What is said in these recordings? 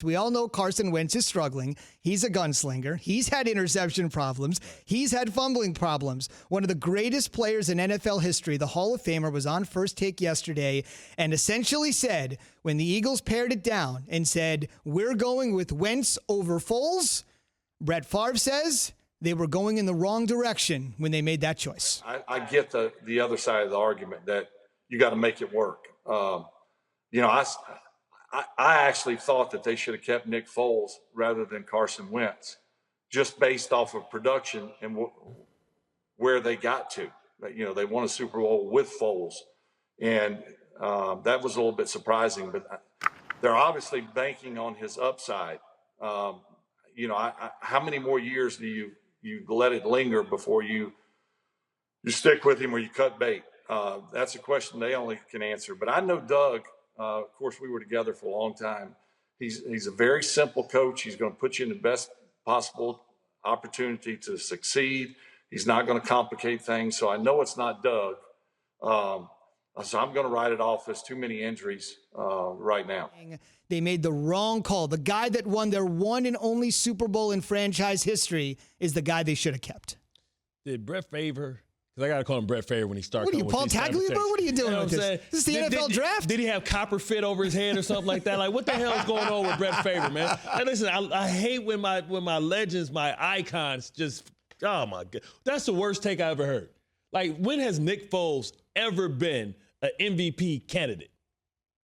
We all know Carson Wentz is struggling. He's a gunslinger. He's had interception problems. He's had fumbling problems. One of the greatest players in NFL history, the Hall of Famer, was on First Take yesterday and essentially said, when the Eagles pared it down and said, we're going with Wentz over Foles, Brett Favre says they were going in the wrong direction when they made that choice. I get the other side of the argument that you got to make it work. I actually thought that they should have kept Nick Foles rather than Carson Wentz, just based off of production and where they got to. They won a Super Bowl with Foles, and that was a little bit surprising. But they're obviously banking on his upside. How many more years do you let it linger before you stick with him or you cut bait? That's a question they only can answer. But I know Doug. Of course, we were together for a long time. He's a very simple coach. He's going to put you in the best possible opportunity to succeed. He's not going to complicate things. So I know it's not Doug. So I'm going to write it off as too many injuries right now. They made the wrong call. The guy that won their one and only Super Bowl in franchise history is the guy they should have kept. Did Brett Favre? Because I got to call him Brett Favre when he starts. What are you, Paul Tagliabue? What are you doing with this? This is the NFL draft? Did he have copper fit over his head or something like that? Like, what the hell is going on with Brett Favre, man? Hey, listen, I hate when my legends, my icons just, oh, my God. That's the worst take I ever heard. Like, when has Nick Foles ever been an MVP candidate?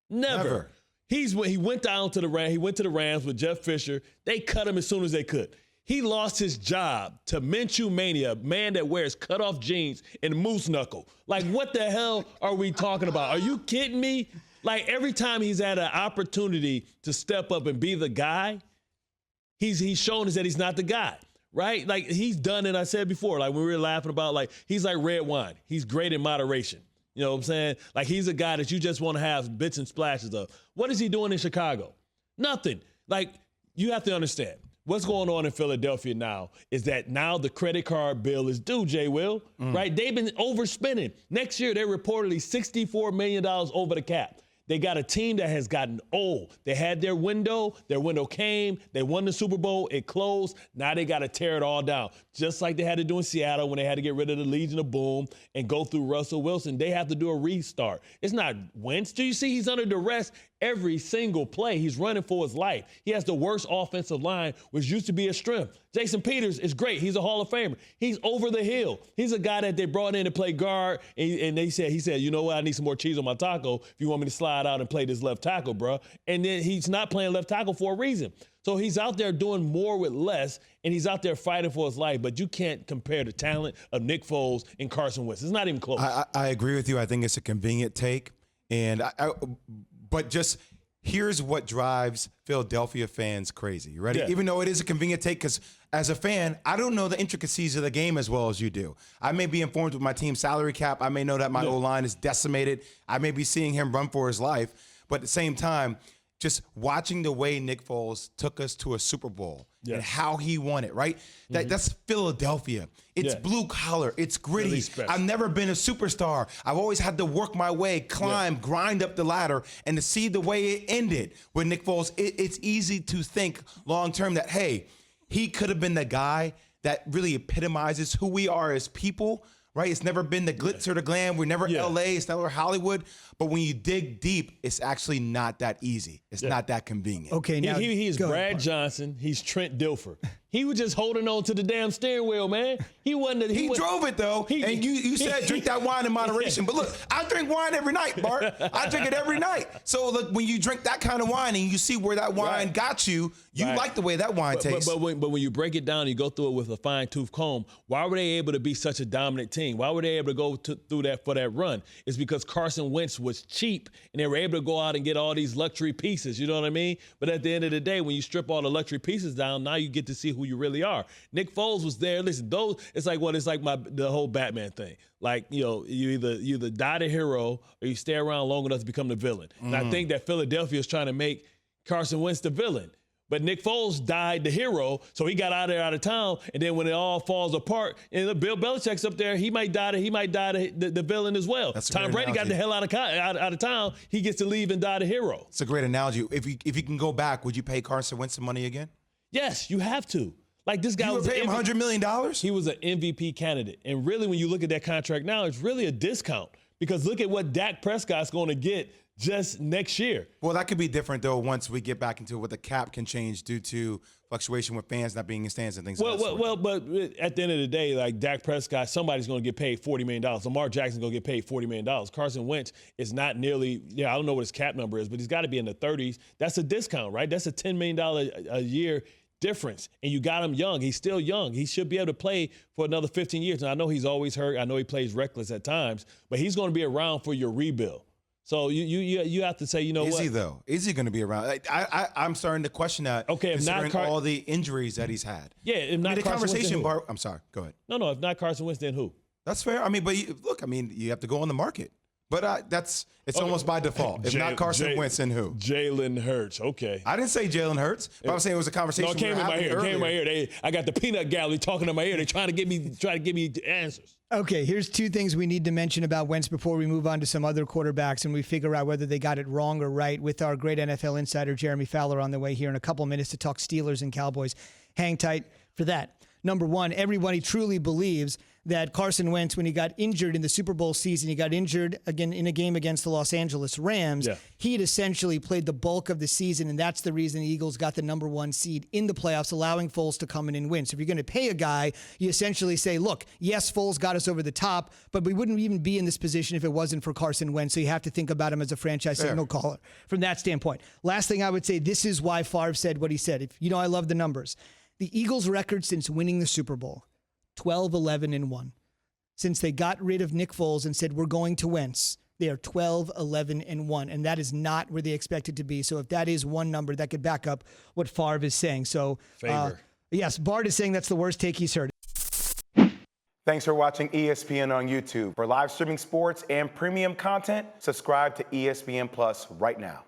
Never. He went down to the Rams. He went to the Rams with Jeff Fisher. They cut him as soon as they could. He lost his job to Minshew Mania, a man that wears cutoff jeans and moose knuckle. Like, what the hell are we talking about? Are you kidding me? Like, every time he's had an opportunity to step up and be the guy, he's shown us that he's not the guy, right? Like, he's done it, I said before, like when we were laughing about, like, he's like red wine. He's great in moderation. You know what I'm saying? Like, he's a guy that you just want to have bits and splashes of. What is he doing in Chicago? Nothing. Like, you have to understand. What's going on in Philadelphia now is that now the credit card bill is due, Jay Will, right? They've been overspending. Next year, they're reportedly $64 million over the cap. They got a team that has gotten old. They had their window came, they won the Super Bowl, it closed. Now they got to tear it all down. Just like they had to do in Seattle when they had to get rid of the Legion of Boom and go through Russell Wilson. They have to do a restart. It's not Wentz. Do you see he's under duress every single play? He's running for his life. He has the worst offensive line, which used to be a strength. Jason Peters is great. He's a Hall of Famer. He's over the hill. He's a guy that they brought in to play guard, and he said, you know what, I need some more cheese on my taco if you want me to slide out and play this left tackle, bro. And then he's not playing left tackle for a reason. So he's out there doing more with less, and he's out there fighting for his life. But you can't compare the talent of Nick Foles and Carson Wentz. It's not even close. I agree with you. I think it's a convenient take. But just here's what drives Philadelphia fans crazy. You ready? Yeah. Even though it is a convenient take, because as a fan, I don't know the intricacies of the game as well as you do. I may be informed with my team's salary cap. I may know that my O-line is decimated. I may be seeing him run for his life. But at the same time, just watching the way Nick Foles took us to a Super Bowl and how he won it, right? That's Philadelphia. It's blue collar. It's gritty. Really I've never been a superstar. I've always had to work my way, climb, grind up the ladder, and to see the way it ended with Nick Foles, it's easy to think long-term that, hey, he could have been the guy that really epitomizes who we are as people, right? It's never been the glitz or the glam. We're never LA. It's never Hollywood. But when you dig deep, it's actually not that easy. It's not that convenient. Okay, now he is Brad Johnson. He's Trent Dilfer. He was just holding on to the damn steering wheel, man. He wasn't. He drove it though, and you said drink that wine in moderation. But look, I drink wine every night, Bart. I drink it every night. So look, when you drink that kind of wine and you see where that wine got you, you like the way that wine tastes. But when you break it down, you go through it with a fine-tooth comb. Why were they able to be such a dominant team? Why were they able to go through that for that run? It's because Carson Wentz was cheap, and they were able to go out and get all these luxury pieces. You know what I mean? But at the end of the day, when you strip all the luxury pieces down, now you get to see who you really are. Nick Foles was there. Listen, it's like the whole Batman thing. Like, you either die the hero or you stay around long enough to become the villain. And I think that Philadelphia is trying to make Carson Wentz the villain. But Nick Foles died the hero, so he got out of town. And then when it all falls apart, and Bill Belichick's up there, he might die the villain as well. Tom Brady got the hell out of town. He gets to leave and die the hero. It's a great analogy. If you can go back, would you pay Carson Wentz some money again? Yes, you have to. Like this guy you was would pay him $100 million? He was an MVP candidate. And really, when you look at that contract now, it's really a discount. Because look at what Dak Prescott's going to get just next year. Well, that could be different, though, once we get back into what the cap can change due to fluctuation with fans not being in stands and things like that. Well, but at the end of the day, like Dak Prescott, somebody's going to get paid $40 million. Lamar Jackson's going to get paid $40 million. Carson Wentz is not nearly, I don't know what his cap number is, but he's got to be in the 30s. That's a discount, right? That's a $10 million a year difference. And you got him young. He's still young. He should be able to play for another 15 years. And I know he's always hurt. I know he plays reckless at times, but he's going to be around for your rebuild. So you have to say, you know what? Is he, though? Is he going to be around? I'm starting to question that. Okay, if not all the injuries that he's had. Yeah, if not the Carson conversation, Wentz, Bart. I'm sorry. Go ahead. No, if not Carson Wentz, then who? That's fair. I mean, but you have to go on the market. But it's almost by default. If not Carson Wentz, then who? Jalen Hurts. Okay. I didn't say Jalen Hurts. But I'm saying it was a conversation. No, it came in my ear. Came in my ear. I got the peanut gallery talking in my ear. They're trying to give me answers. Okay, here's two things we need to mention about Wentz before we move on to some other quarterbacks and we figure out whether they got it wrong or right with our great NFL insider, Jeremy Fowler, on the way here in a couple minutes to talk Steelers and Cowboys. Hang tight for that. Number one, everybody truly believes that Carson Wentz, when he got injured in the Super Bowl season, he got injured again in a game against the Los Angeles Rams. Yeah. He had essentially played the bulk of the season, and that's the reason the Eagles got the number one seed in the playoffs, allowing Foles to come in and win. So if you're going to pay a guy, you essentially say, look, yes, Foles got us over the top, but we wouldn't even be in this position if it wasn't for Carson Wentz. So you have to think about him as a franchise signal caller from that standpoint. Last thing I would say, this is why Favre said what he said. I love the numbers. The Eagles' record since winning the Super Bowl, 12-11-1. Since they got rid of Nick Foles and said, we're going to Wentz, they are 12-11-1. And that is not where they expected to be. So if that is one number, that could back up what Favre is saying. So, yes, Bart is saying that's the worst take he's heard. Thanks for watching ESPN on YouTube. For live streaming sports and premium content, subscribe to ESPN Plus right now.